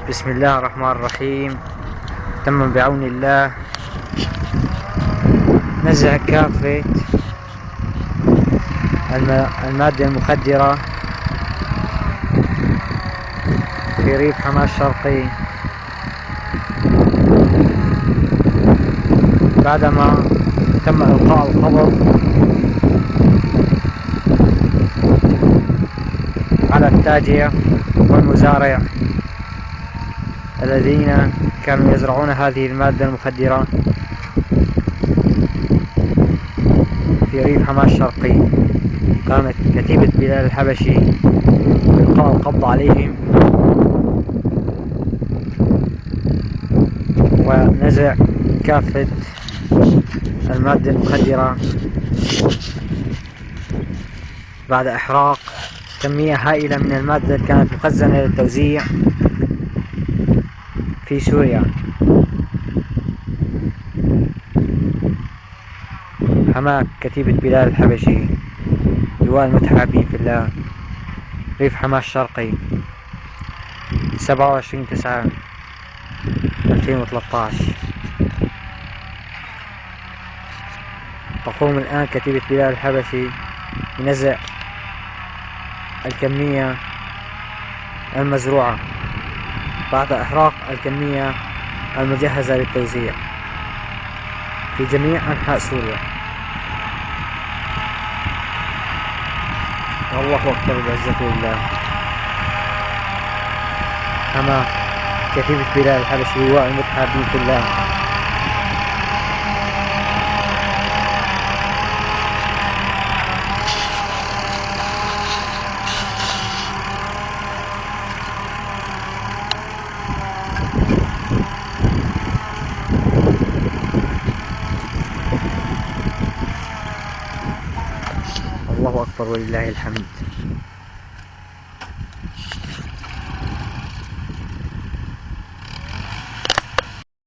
بسم الله الرحمن الرحيم. تم بعون الله نزع كافة المادة المخدرة في ريف حماة الشرقي بعدما تم إلقاء القبض على التاجر والمزارع الذين كانوا يزرعون هذه المادة المخدرة في ريف حماة الشرقي. قامت كتيبة بلال الحبشي بإلقاء القبض عليهم ونزع كافة المادة المخدرة بعد إحراق كمية هائلة من المادة اللي كانت مخزنة للتوزيع في سوريا. حماة كتيبة بلال الحبشي، لواء المتحابين في الله، ريف حماة الشرقي، 27/9/2013. تقوم الآن كتيبة بلال الحبشي بنزع الكمية المزروعة بعد إحراق الكمية المجهزة للتوزيع في جميع أنحاء سوريا. الله أكبر، العزة لله. حماة كتيبة بلال الحبشي، لواء المتحابين في الله. الله أكبر ولله الحمد.